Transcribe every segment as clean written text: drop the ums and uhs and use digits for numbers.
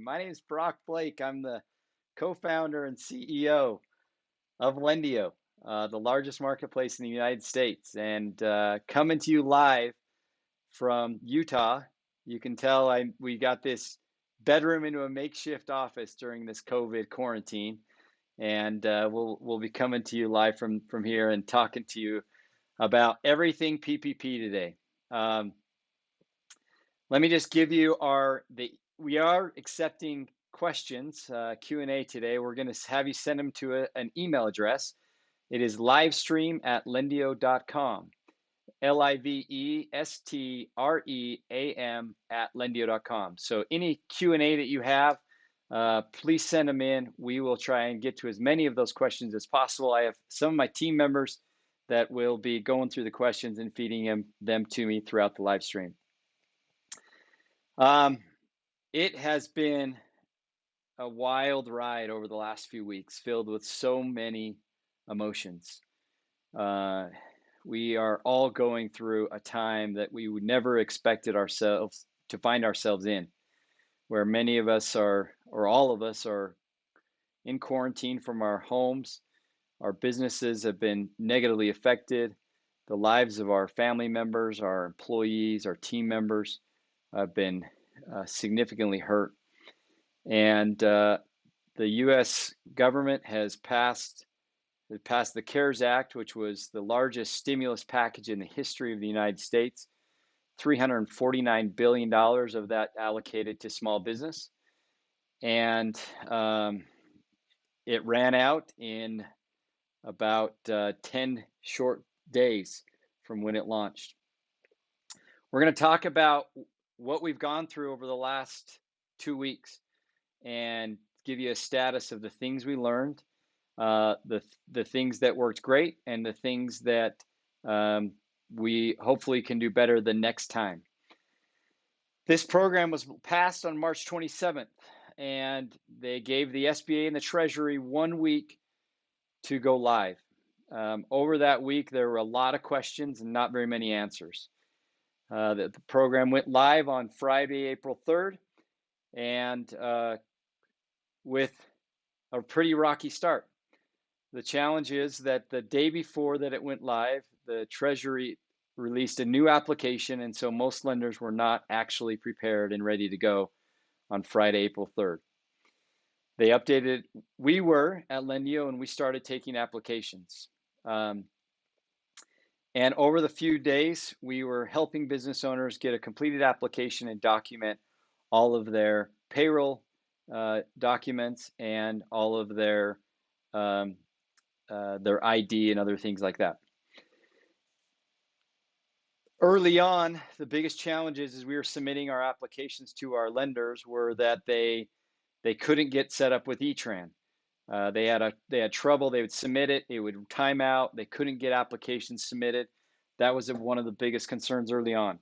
My name is Brock Blake. I'm the co-founder and CEO of Lendio, the largest marketplace in the United States, and coming to you live from Utah. You can tell we got this bedroom into a makeshift office during this COVID quarantine, and we'll be coming to you live from here and talking to you about everything PPP today. Um, Let me just give you we are accepting questions, Q&A today. We're going to have you send them to an email address. It is livestream@lendio.com, livestream @lendio.com. So any Q&A that you have, please send them in. We will try and get to as many of those questions as possible. I have some of my team members that will be going through the questions and feeding them to me throughout the live stream. It has been a wild ride over the last few weeks, filled with so many emotions. We are all going through a time that we would never expected ourselves to find ourselves in, where many of us are, or all of us are in quarantine from our homes. Our businesses have been negatively affected. The lives of our family members, our employees, our team members have been significantly hurt. And the U.S. government has passed the CARES Act, which was the largest stimulus package in the history of the United States. $349 billion of that allocated to small business. And it ran out in about 10 short days from when it launched. We're going to talk about what we've gone through over the last 2 weeks and give you a status of the things we learned, the things that worked great, and the things that we hopefully can do better the next time. This program was passed on March 27th, and they gave the SBA and the Treasury 1 week to go live. Over that week, there were a lot of questions and not very many answers. The program went live on Friday, April 3rd, and with a pretty rocky start. The challenge is that the day before that it went live, the Treasury released a new application, and so most lenders were not actually prepared and ready to go on Friday, April 3rd. They updated, we were at Lendio, and we started taking applications. And over the few days, we were helping business owners get a completed application and document all of their payroll documents and all of their ID and other things like that. Early on, the biggest challenges as we were submitting our applications to our lenders were that they couldn't get set up with E-Tran. They had trouble. They would submit it. It would time out. They couldn't get applications submitted. That was one of the biggest concerns early on.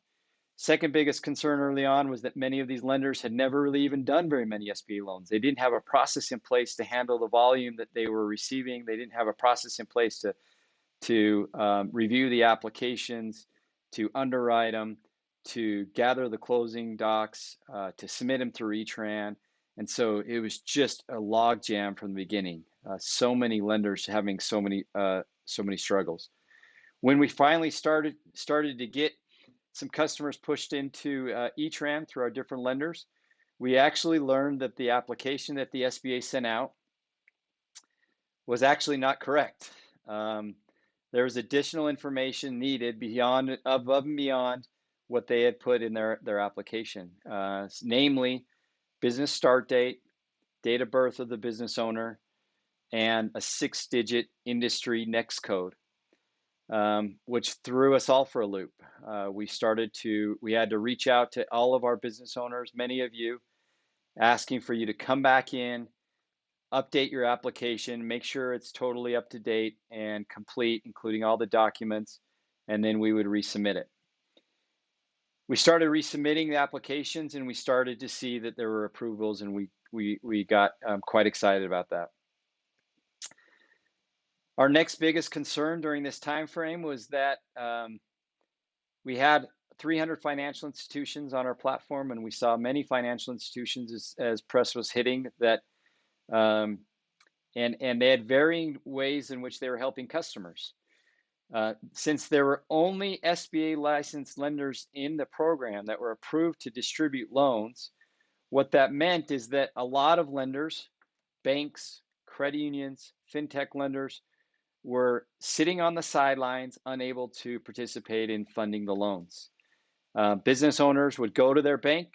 Second biggest concern early on was that many of these lenders had never really even done very many SBA loans. They didn't have a process in place to handle the volume that they were receiving. They didn't have a process in place to review the applications, to underwrite them, to gather the closing docs, to submit them through E-Tran. And so it was just a log jam from the beginning. So many lenders having so many struggles. When we finally started to get some customers pushed into E-Tran through our different lenders, we actually learned that the application that the SBA sent out was actually not correct. There was additional information needed above and beyond what they had put in their application, namely business start date, date of birth of the business owner, and a 6-digit industry NEX code, which threw us all for a loop. We had to reach out to all of our business owners, many of you, asking for you to come back in, update your application, make sure it's totally up to date and complete, including all the documents, and then we would resubmit it. We started resubmitting the applications, and we started to see that there were approvals, and we got quite excited about that. Our next biggest concern during this time frame was that we had 300 financial institutions on our platform, and we saw many financial institutions as press was hitting that, um, and they had varying ways in which they were helping customers. Since there were only SBA licensed lenders in the program that were approved to distribute loans, what that meant is that a lot of lenders, banks, credit unions, fintech lenders, were sitting on the sidelines, unable to participate in funding the loans. Business owners would go to their bank,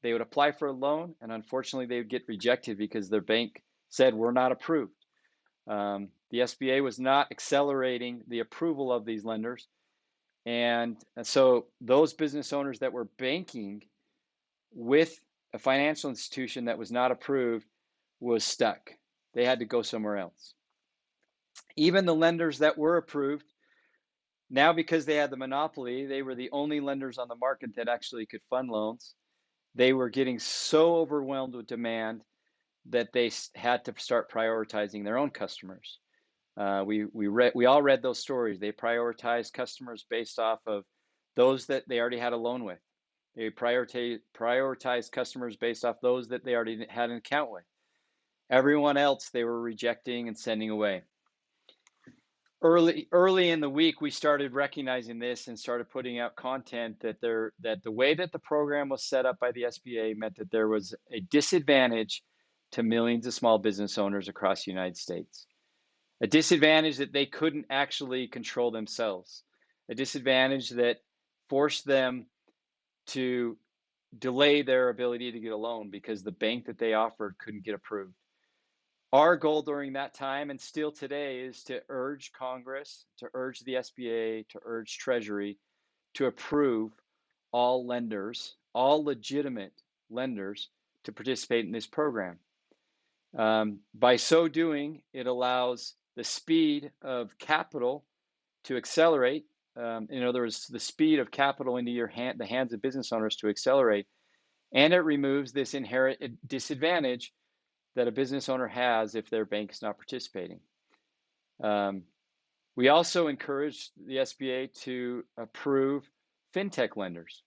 they would apply for a loan, and unfortunately, they would get rejected because their bank said, "We're not approved." The SBA was not accelerating the approval of these lenders. And so those business owners that were banking with a financial institution that was not approved was stuck. They had to go somewhere else. Even the lenders that were approved, now because they had the monopoly, they were the only lenders on the market that actually could fund loans. They were getting so overwhelmed with demand that they had to start prioritizing their own customers. We all read those stories. They prioritized customers based off of those that they already had a loan with. They prioritized customers based off those that they already had an account with. Everyone else they were rejecting and sending away. Early in the week, we started recognizing this and started putting out content that the way that the program was set up by the SBA meant that there was a disadvantage to millions of small business owners across the United States. A disadvantage that they couldn't actually control themselves, a disadvantage that forced them to delay their ability to get a loan because the bank that they offered couldn't get approved. Our goal during that time, and still today, is to urge Congress, to urge the SBA, to urge Treasury to approve all lenders, all legitimate lenders, to participate in this program. By so doing, it allows the speed of capital to accelerate. In other words, the speed of capital into the hands of business owners to accelerate, and it removes this inherent disadvantage that a business owner has if their bank is not participating. We also encourage the SBA to approve fintech lenders.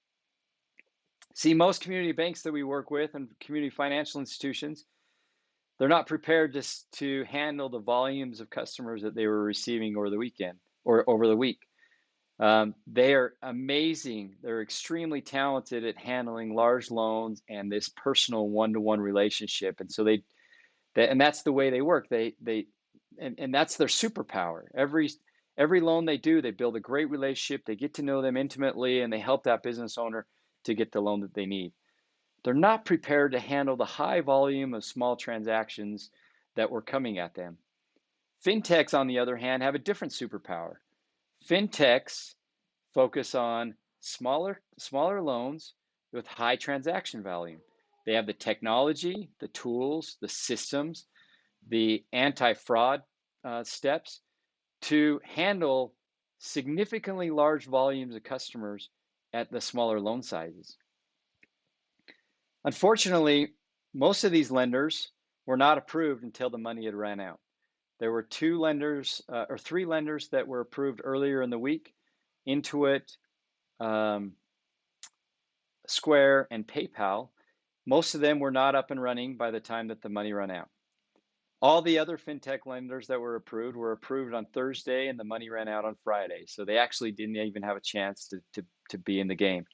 See, most community banks that we work with and community financial institutions, they're not prepared to handle the volumes of customers that they were receiving over the weekend or over the week. They are amazing. They're extremely talented at handling large loans and this personal one-to-one relationship. And so and that's the way they work. And that's their superpower. Every loan they do, they build a great relationship. They get to know them intimately, and they help that business owner to get the loan that they need. They're not prepared to handle the high volume of small transactions that were coming at them. Fintechs, on the other hand, have a different superpower. Fintechs focus on smaller loans with high transaction volume. They have the technology, the tools, the systems, the anti-fraud steps to handle significantly large volumes of customers at the smaller loan sizes. Unfortunately, most of these lenders were not approved until the money had ran out. There were three lenders that were approved earlier in the week: Intuit, Square, and PayPal. Most of them were not up and running by the time that the money ran out. All the other fintech lenders that were approved on Thursday, and the money ran out on Friday. So they actually didn't even have a chance to be in the game.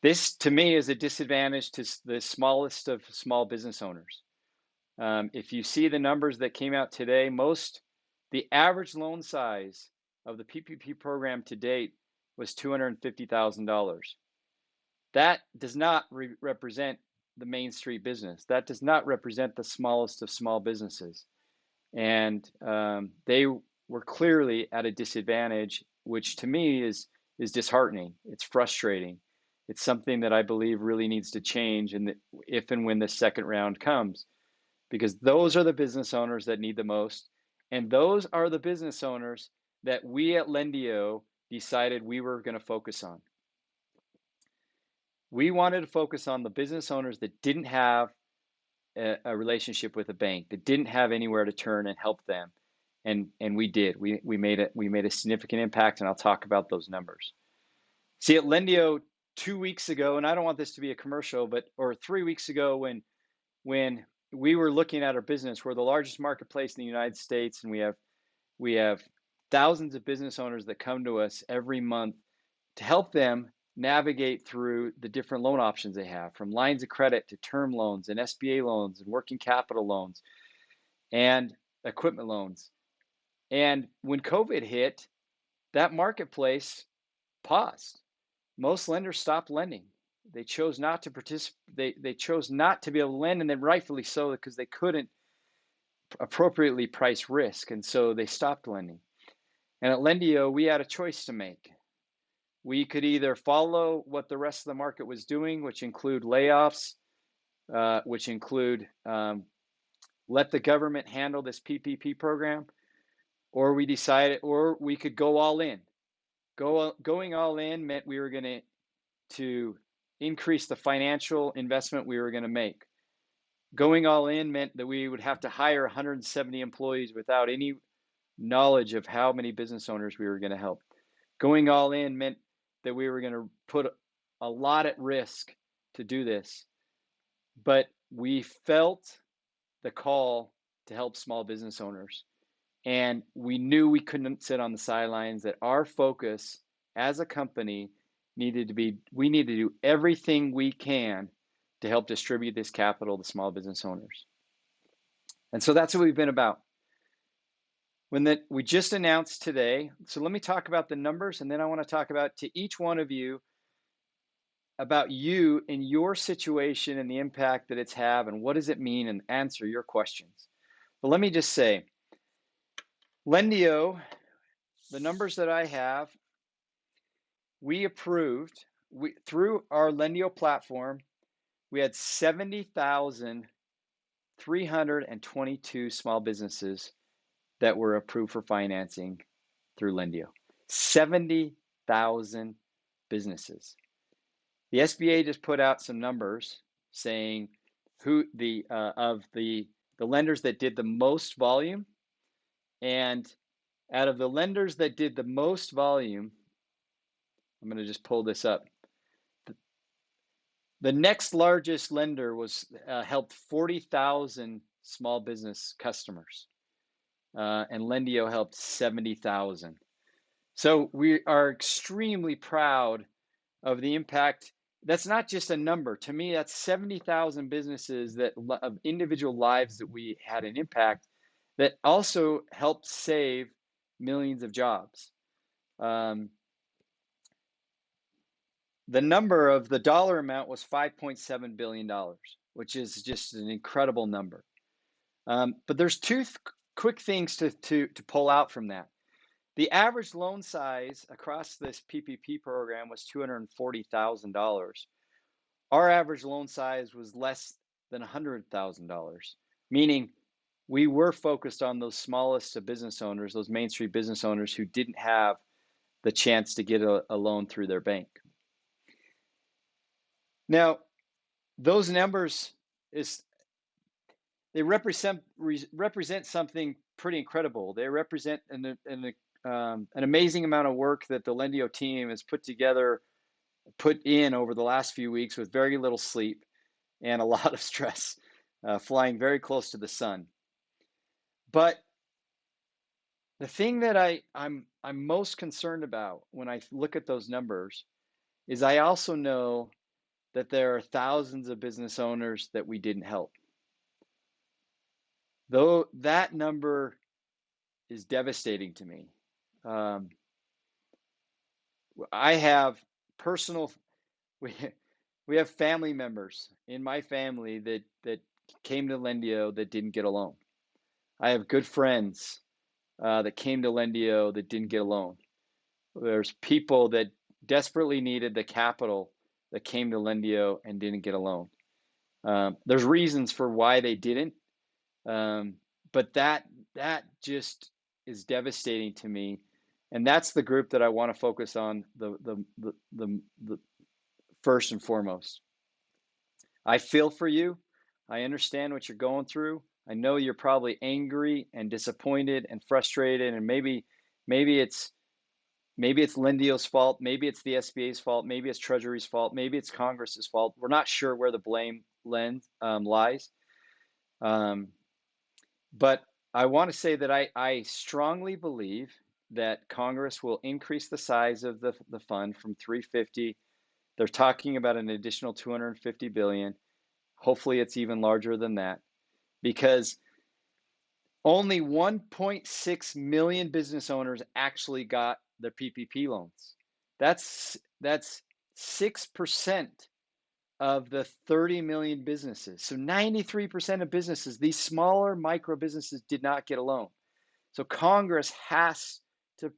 This, to me, is a disadvantage to the smallest of small business owners. If you see the numbers that came out today, the average loan size of the PPP program to date was $250,000. That does not represent the Main Street business. That does not represent the smallest of small businesses. And they were clearly at a disadvantage, which to me is disheartening. It's frustrating. It's something that I believe really needs to change if and when the second round comes, because those are the business owners that need the most. And those are the business owners that we at Lendio decided we were going to focus on. We wanted to focus on the business owners that didn't have a relationship with a bank, that didn't have anywhere to turn and help them. And we did. We made a significant impact, and I'll talk about those numbers. See, at Lendio 2 weeks ago, and I don't want this to be a commercial, or 3 weeks ago, when we were looking at our business, we're the largest marketplace in the United States, and we have thousands of business owners that come to us every month to help them navigate through the different loan options they have, from lines of credit to term loans and SBA loans and working capital loans and equipment loans. And when COVID hit, that marketplace paused. Most lenders stopped lending. They chose not to participate. They chose not to be able to lend, and then rightfully so, because they couldn't appropriately price risk, and so they stopped lending. And at Lendio, we had a choice to make. We could either follow what the rest of the market was doing, which include layoffs, which include let the government handle this PPP program, or we could go all in. Going all in meant we were going to increase the financial investment we were going to make. Going all in meant that we would have to hire 170 employees without any knowledge of how many business owners we were going to help. Going all in meant that we were going to put a lot at risk to do this. But we felt the call to help small business owners. And we knew we couldn't sit on the sidelines, that our focus as a company we need to do everything we can to help distribute this capital to small business owners. And so that's what we've been about. We just announced today, so let me talk about the numbers, and then I want to talk about to each one of you about you and your situation and the impact that it's had and what does it mean, and answer your questions. But let me just say, Lendio, the numbers that I have, we approved, through our Lendio platform, we had 70,322 small businesses that were approved for financing through Lendio. 70,000 businesses. The SBA just put out some numbers saying who the lenders that did the most volume, and out of the lenders that did the most volume, I'm going to just pull this up. The next largest lender helped 40,000 small business customers, and Lendio helped 70,000. So we are extremely proud of the impact. That's not just a number. To me, that's 70,000 businesses of individual lives that we had an impact, that also helped save millions of jobs. The number of the dollar amount was $5.7 billion, which is just an incredible number. But there's two quick things to pull out from that. The average loan size across this PPP program was $240,000. Our average loan size was less than $100,000, meaning we were focused on those smallest of business owners, those Main Street business owners who didn't have the chance to get a loan through their bank. Now, those numbers they represent something pretty incredible. They represent an amazing amount of work that the Lendio team has put in over the last few weeks, with very little sleep and a lot of stress, flying very close to the sun. But the thing that I'm most concerned about when I look at those numbers is I also know that there are thousands of business owners that we didn't help. Though that number is devastating to me. I have we have family members in my family that came to Lendio that didn't get a loan. I have good friends that came to Lendio that didn't get a loan. There's people that desperately needed the capital that came to Lendio and didn't get a loan. There's reasons for why they didn't, but that just is devastating to me, and that's the group that I want to focus on the first and foremost. I feel for you. I understand what you're going through. I know you're probably angry and disappointed and frustrated, and maybe it's Maybe it's Lendio's fault. Maybe it's the SBA's fault. Maybe it's Treasury's fault. Maybe it's Congress's fault. We're not sure where the blame lies. Um, but I want to say that I strongly believe that Congress will increase the size of the fund from 350. They're talking about an additional 250 billion. Hopefully it's even larger than that, because only 1.6 million business owners actually got their PPP loans. That's 6% of the 30 million businesses. So 93% of businesses, these smaller micro businesses, did not get a loan. So Congress has to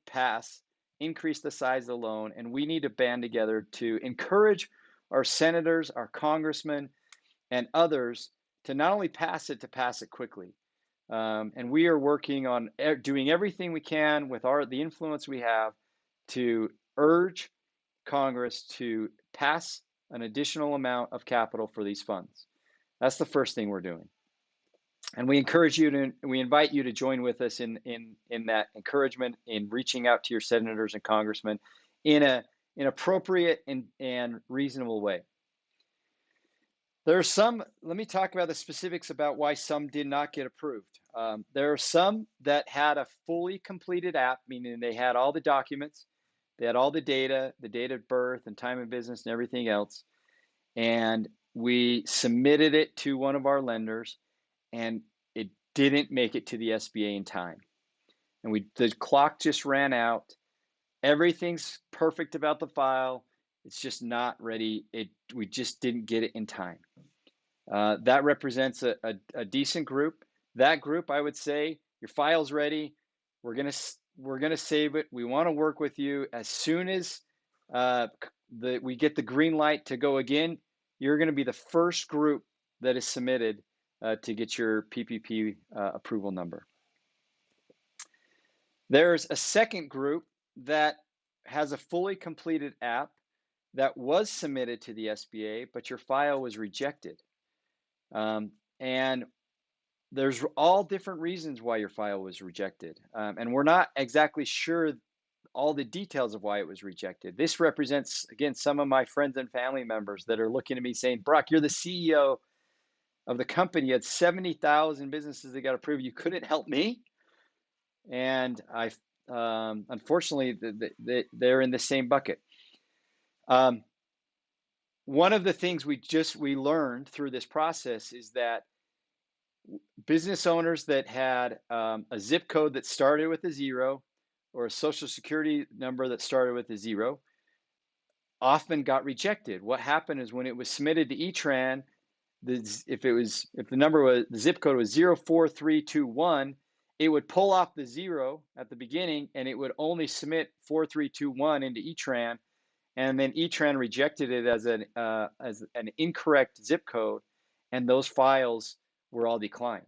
increase the size of the loan, and we need to band together to encourage our senators, our congressmen, and others to not only pass it, to pass it quickly. And we are working on doing everything we can with the influence we have to urge Congress to pass an additional amount of capital for these funds. That's the first thing we're doing. And we invite you to join with us in that encouragement, in reaching out to your senators and congressmen in an appropriate and reasonable way. Let me talk about the specifics about why some did not get approved. There are some that had a fully completed app, meaning they had all the documents, they had all the data of birth and time of business and everything else. And we submitted it to one of our lenders, and it didn't make it to the SBA in time. And the clock just ran out. Everything's perfect about the file. It's just not ready. We just didn't get it in time. That represents a decent group. That group, I would say, your file's ready. We're gonna save it. We want to work with you. As soon as we get the green light to go again, you're going to be the first group that is submitted to get your PPP approval number. There's a second group that has a fully completed app that was submitted to the SBA, but your file was rejected. And there's all different reasons why your file was rejected. And we're not exactly sure all the details of why it was rejected. This represents, again, some of my friends and family members that are looking at me saying, Brock, you're the CEO of the company. You had 70,000 businesses that got approved. You couldn't help me? And unfortunately, they're in the same bucket. One of the things we learned through this process is that business owners that had a zip code that started with a 0 or a social security number that started with a 0 often got rejected. What happened is when it was submitted to E-Tran, if the zip code was 04321, it would pull off the 0 at the beginning, and it would only submit 4321 into E-Tran, and then E-Tran rejected it as an incorrect zip code, and those files were all declined.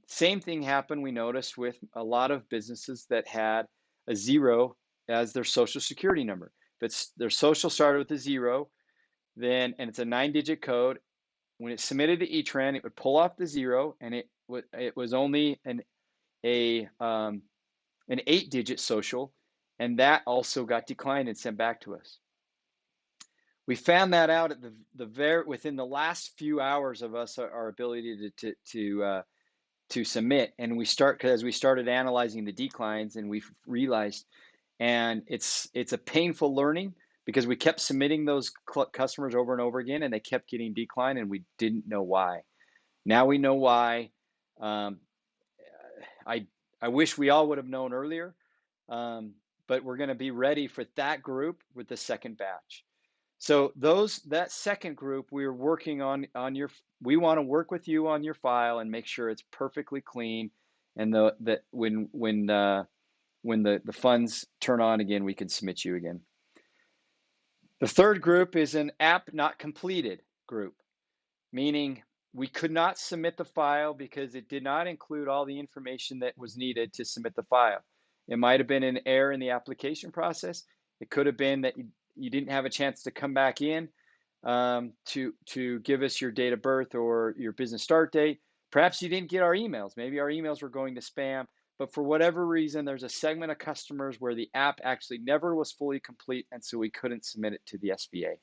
Same thing happened, we noticed, with a lot of businesses that had a 0 as their social security number. If their social started with a 0, and it's a 9-digit code, when it's submitted to E-Tran, it would pull off the 0, and it was only an 8-digit social, and that also got declined and sent back to us. We found that out at within the last few hours of our ability to submit, and as we started analyzing the declines, and we realized, and it's a painful learning, because we kept submitting those customers over and over again, and they kept getting declined, and we didn't know why. Now we know why. I wish we all would have known earlier, but we're going to be ready for that group with the second batch. So that second group, we're working on we want to work with you on your file and make sure it's perfectly clean, and that when the funds turn on again, we can submit you again. The third group is an app not completed group, meaning we could not submit the file because it did not include all the information that was needed to submit the file. It might have been an error in the application process. It could have been that you didn't have a chance to come back in to give us your date of birth or your business start date. Perhaps you didn't get our emails. Maybe our emails were going to spam. but for whatever reason, there's a segment of customers where the app actually never was fully complete, and so we couldn't submit it to the SBA.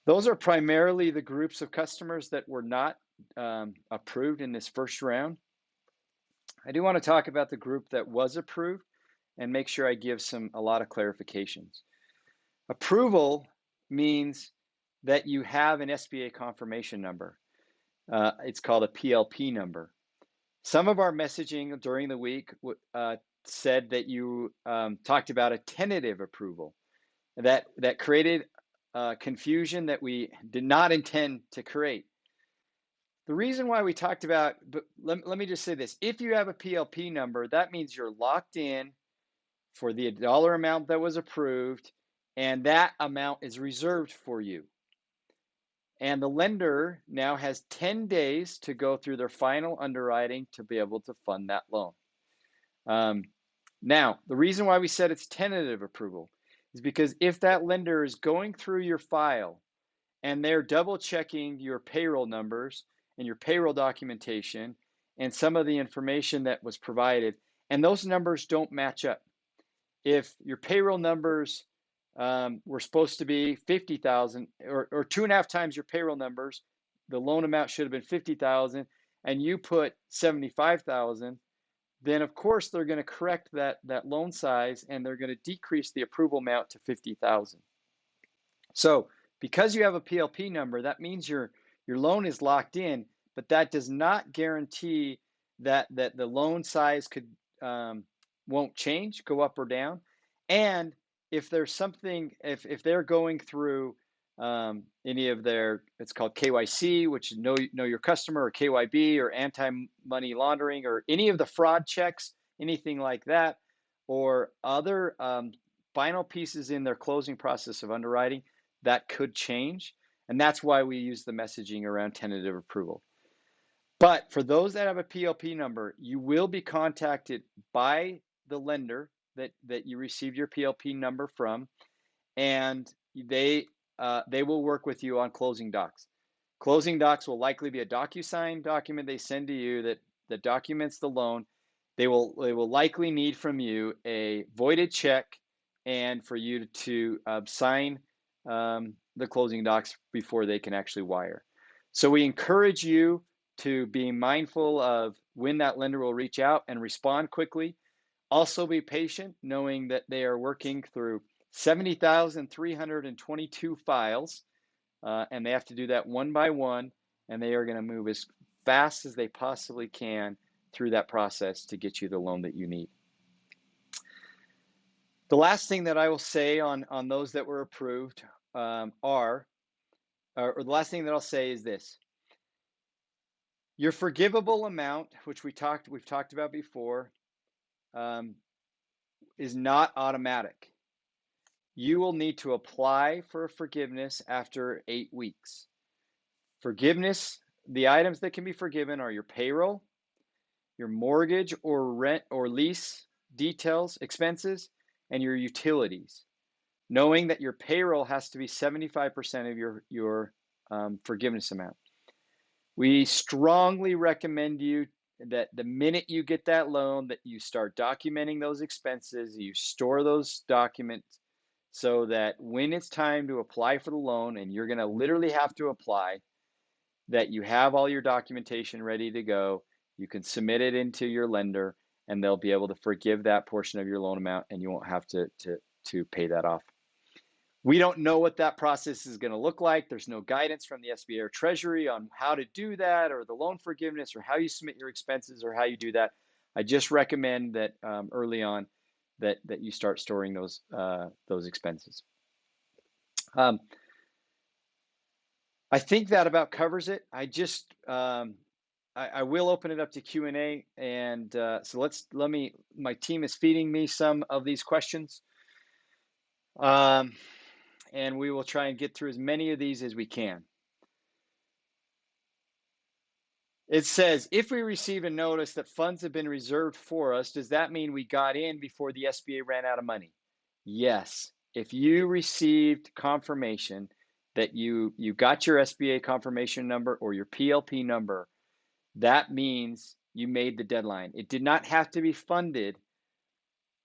Those are primarily the groups of customers that were not approved in this first round. I do want to talk about the group that was approved and make sure I give a lot of clarifications. Approval means that you have an SBA confirmation number. It's called a PLP number. Some of our messaging during the week said that you talked about a tentative approval. That created confusion that we did not intend to create. The reason why we talked about, but let me just say this. If you have a PLP number, that means you're locked in for the dollar amount that was approved, and that amount is reserved for you. And the lender now has 10 days to go through their final underwriting to be able to fund that loan. Now, the reason why we said it's tentative approval is because if that lender is going through your file and they're double checking your payroll numbers and your payroll documentation and some of the information that was provided, and those numbers don't match up. If your payroll numbers were supposed to be 50,000 or 2.5 times your payroll numbers, the loan amount should have been 50,000, and you put 75,000, then of course they're going to correct that loan size and they're going to decrease the approval amount to 50,000. So because you have a PLP number, that means your loan is locked in, but that does not guarantee that the loan size won't change, go up or down. And if there's something, if they're going through any of their, it's called KYC, which is know your customer, or KYB, or anti-money laundering, or any of the fraud checks, anything like that, or other final pieces in their closing process of underwriting, that could change. And that's why we use the messaging around tentative approval. But for those that have a PLP number, you will be contacted by the lender that you received your PLP number from, and they will work with you on closing docs. Closing docs will likely be a DocuSign document they send to you that documents the loan. They will likely need from you a voided check and for you to sign the closing docs before they can actually wire. So we encourage you to be mindful of when that lender will reach out and respond quickly. Also be patient, knowing that they are working through 70,322 files, and they have to do that one by one, and they are going to move as fast as they possibly can through that process to get you the loan that you need. The last thing that I will say on those that were approved or the last thing that I'll say is this. Your forgivable amount, which we've talked about before, is not automatic. You will need to apply for forgiveness after 8 weeks. Forgiveness, the items that can be forgiven are your payroll, your mortgage or rent or lease details, expenses, and your utilities. Knowing that your payroll has to be 75% of your forgiveness amount. We strongly recommend you that the minute you get that loan, that you start documenting those expenses, you store those documents so that when it's time to apply for the loan, and you're going to literally have to apply, that you have all your documentation ready to go. You can submit it into your lender, and they'll be able to forgive that portion of your loan amount, and you won't have to pay that off. We don't know what that process is going to look like. There's no guidance from the SBA or Treasury on how to do that, or the loan forgiveness, or how you submit your expenses, or how you do that. I just recommend that early on that you start storing those expenses. I think that about covers it. I will open it up to Q&A, and so my team is feeding me some of these questions. And we will try and get through as many of these as we can. It says, if we receive a notice that funds have been reserved for us, does that mean we got in before the SBA ran out of money? Yes. If you received confirmation that you got your SBA confirmation number or your PLP number, that means you made the deadline. It did not have to be funded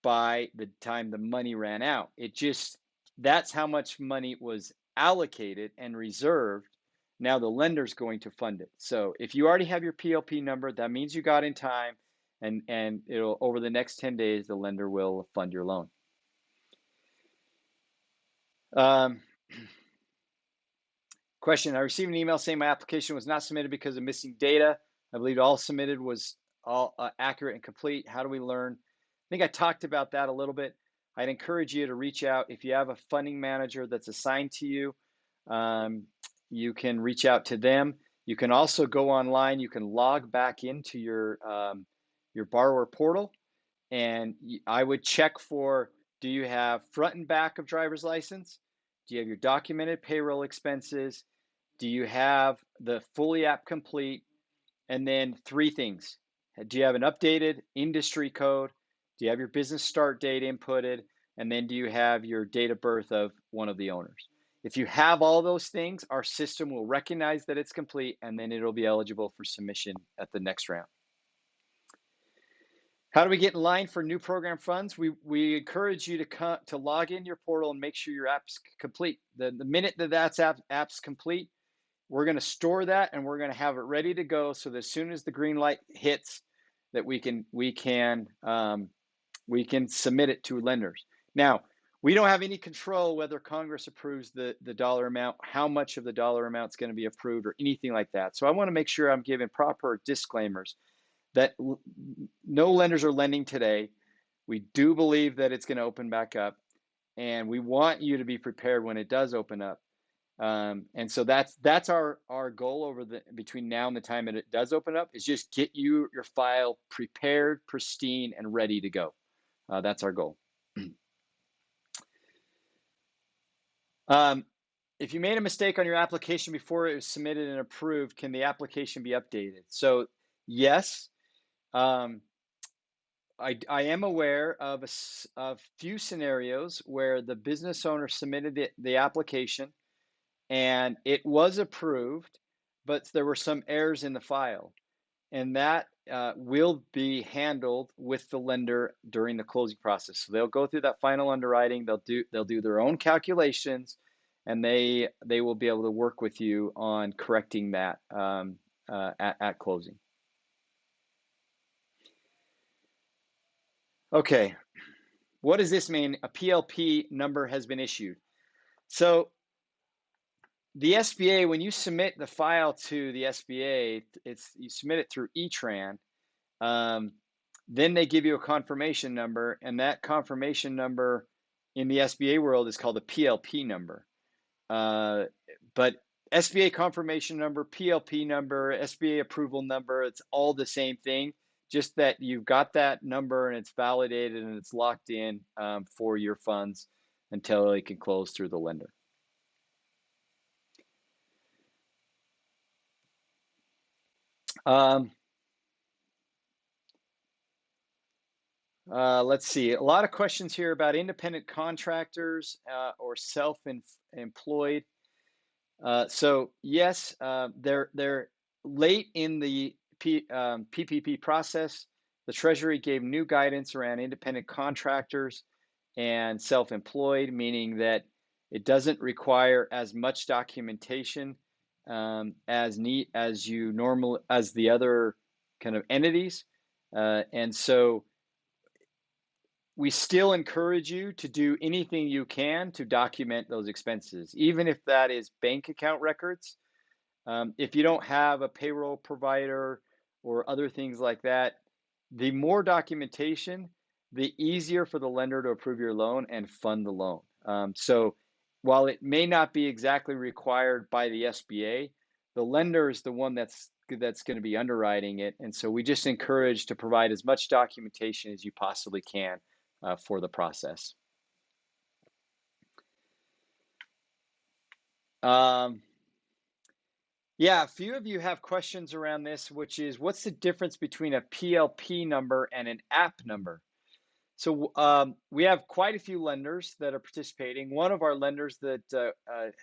by the time the money ran out. It just, that's how much money was allocated and reserved. Now the lender's going to fund it. So if you already have your PLP number, that means you got in time, and it'll, over the next 10 days, the lender will fund your loan. Question, I received an email saying my application was not submitted because of missing data. I believe all submitted was all accurate and complete. How do we learn? I think I talked about that a little bit. I'd encourage you to reach out. If you have a funding manager that's assigned to you, you can reach out to them. You can also go online. You can log back into your borrower portal, and I would check for, do you have front and back of driver's license? Do you have your documented payroll expenses? Do you have the fully app complete? And then 3 things. Do you have an updated industry code? Do you have your business start date inputted? And then do you have your date of birth of one of the owners? If you have all those things, our system will recognize that it's complete, and then it'll be eligible for submission at the next round. How do we get in line for new program funds? We encourage you to log in your portal and make sure your app's complete. The minute that app's complete, we're going to store that, and we're going to have it ready to go, so that as soon as the green light hits, that we can submit it to lenders. Now, we don't have any control whether Congress approves the dollar amount, how much of the dollar amount is going to be approved, or anything like that. So I want to make sure I'm giving proper disclaimers that no lenders are lending today. We do believe that it's going to open back up, and we want you to be prepared when it does open up. And so that's our goal over between now and the time that it does open up, is just get your file prepared, pristine, and ready to go. That's our goal. If you made a mistake on your application before it was submitted and approved, can the application be updated? So yes, I am aware of a few scenarios where the business owner submitted the application and it was approved, but there were some errors in the file, and that will be handled with the lender during the closing process. So they'll go through that final underwriting. They'll do their own calculations, and they will be able to work with you on correcting that at closing. Okay, what does this mean? A PLP number has been issued. So the SBA, when you submit the file to the SBA, you submit it through E-Tran. Then they give you a confirmation number, and that confirmation number in the SBA world is called a PLP number. But SBA confirmation number, PLP number, SBA approval number, it's all the same thing, just that you've got that number and it's validated and it's locked in for your funds until they can close through the lender. Let's see, a lot of questions here about independent contractors or self-employed. So yes, they're late in the PPP process. The Treasury gave new guidance around independent contractors and self-employed, meaning that it doesn't require as much documentation as the other kind of entities, and so we still encourage you to do anything you can to document those expenses, even if that is bank account records. If you don't have a payroll provider or other things like that, the more documentation, the easier for the lender to approve your loan and fund the loan. So while it may not be exactly required by the SBA, the lender is the one that's going to be underwriting it. And so we just encourage to provide as much documentation as you possibly can for the process. Yeah, a few of you have questions around this, which is, what's the difference between a PLP number and an app number? So we have quite a few lenders that are participating. One of our lenders that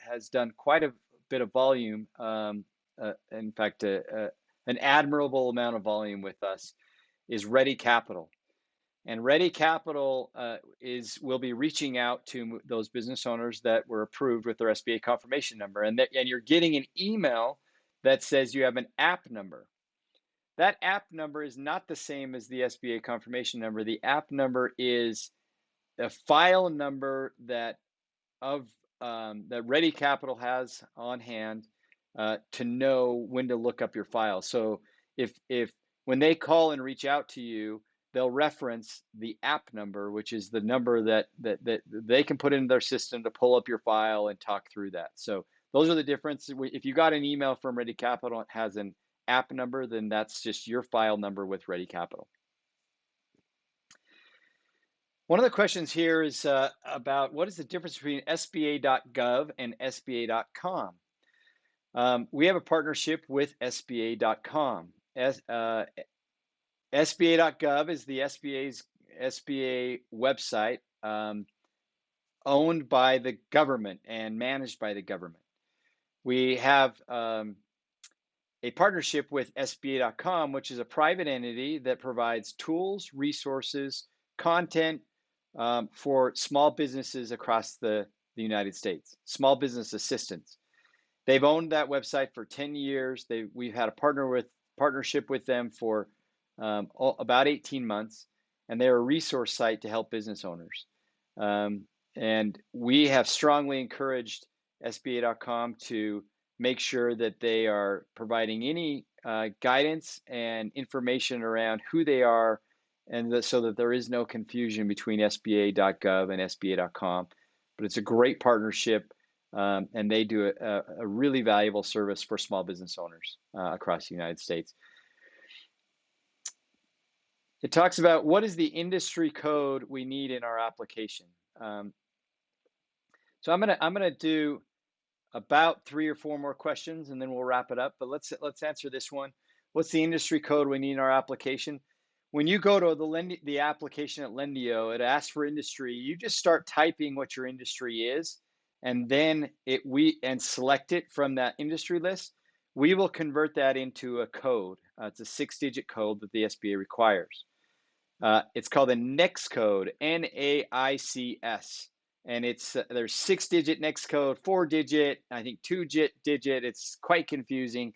has done quite a bit of volume, in fact, an admirable amount of volume with us is Ready Capital. And Ready Capital will be reaching out to those business owners that were approved with their SBA confirmation number. And you're getting an email that says you have an app number. That app number is not the same as the SBA confirmation number. The app number is a file number that Ready Capital has on hand to know when to look up your file. So if when they call and reach out to you, they'll reference the app number, which is the number that they can put into their system to pull up your file and talk through that. So those are the differences. If you got an email from Ready Capital, it has an app number, then that's just your file number with Ready Capital. One of the questions here is about what is the difference between SBA.gov and SBA.com. We have a partnership with SBA.com. SBA.gov is the SBA website owned by the government and managed by the government. We have a partnership with SBA.com, which is a private entity that provides tools, resources, content for small businesses across the United States, small business assistance. They've owned that website for 10 years. We've had a partnership with them for about 18 months, and they're a resource site to help business owners. And we have strongly encouraged SBA.com to make sure that they are providing any guidance and information around who they are, and so that there is no confusion between SBA.gov and SBA.com. But it's a great partnership, and they do a really valuable service for small business owners across the United States. It talks about what is the industry code we need in our application. So I'm gonna do about 3 or 4 more questions, and then we'll wrap it up. But let's answer this one. What's the industry code we need in our application? When you go to the application at Lendio, it asks for industry. You just start typing what your industry is, and then select it from that industry list. We will convert that into a code. It's a 6-digit code that the SBA requires. It's called a NAICS code, NAICS, and there's 6-digit NAICS code, 4-digit, I think 2-digit. It's quite confusing.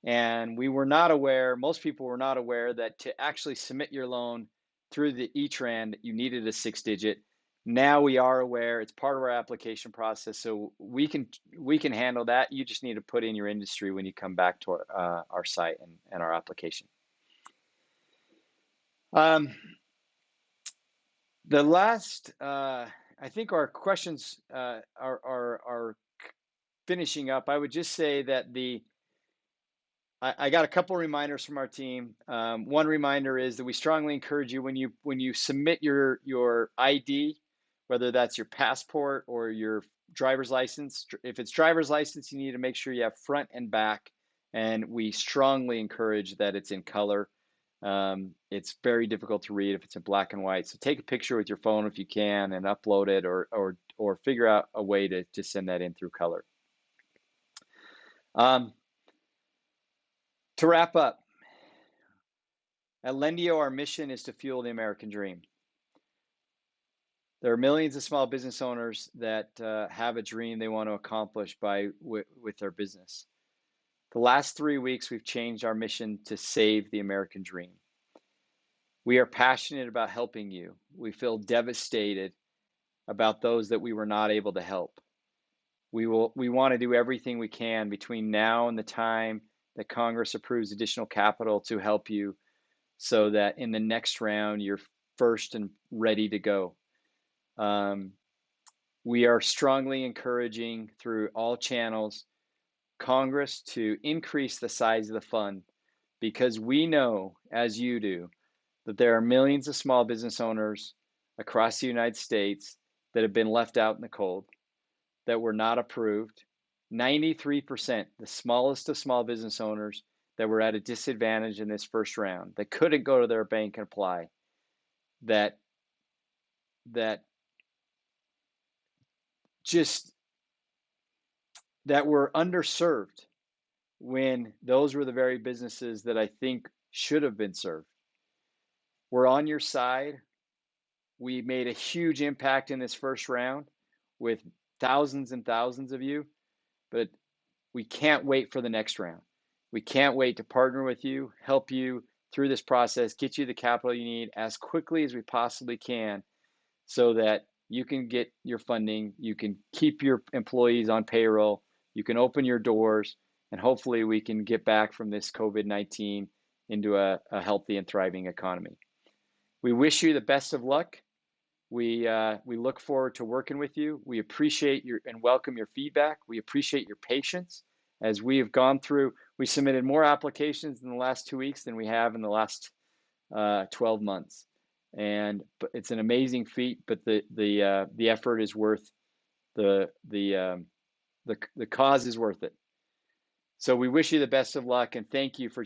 And most people were not aware that to actually submit your loan through the E-Tran, you needed a 6-digit. Now we are aware. It's part of our application process, so we can handle that. You just need to put in your industry when you come back to our site and our application. The last, I think our questions are finishing up. I would just say that I got a couple reminders from our team. One reminder is that we strongly encourage you when you submit your ID, whether that's your passport or your driver's license. If it's driver's license, you need to make sure you have front and back, and we strongly encourage that it's in color. It's very difficult to read if it's in black and white. So take a picture with your phone if you can and upload it, or figure out a way to send that in through color. To wrap up, at Lendio, our mission is to fuel the American dream. There are millions of small business owners that have a dream they want to accomplish with their business. The last 3 weeks, we've changed our mission to save the American dream. We are passionate about helping you. We feel devastated about those that we were not able to help. We want to do everything we can between now and the time that Congress approves additional capital to help you, so that in the next round, you're first and ready to go. We are strongly encouraging through all channels Congress to increase the size of the fund, because we know, as you do, that there are millions of small business owners across the United States that have been left out in the cold, that were not approved. 93%, the smallest of small business owners that were at a disadvantage in this first round, that couldn't go to their bank and apply, that were underserved. when those were the very businesses that I think should have been served. We're on your side. We made a huge impact in this first round with thousands and thousands of you, but we can't wait for the next round. We can't wait to partner with you, help you through this process, get you the capital you need as quickly as we possibly can so that you can get your funding, you can keep your employees on payroll, you can open your doors, and hopefully we can get back from this COVID-19 into a healthy and thriving economy. We wish you the best of luck. We look forward to working with you. We appreciate your and welcome your feedback. We appreciate your patience as we have gone through. We submitted more applications in the last 2 weeks than we have in the last 12 months, and it's an amazing feat. But the effort is worth the cause is worth it. So we wish you the best of luck and thank you for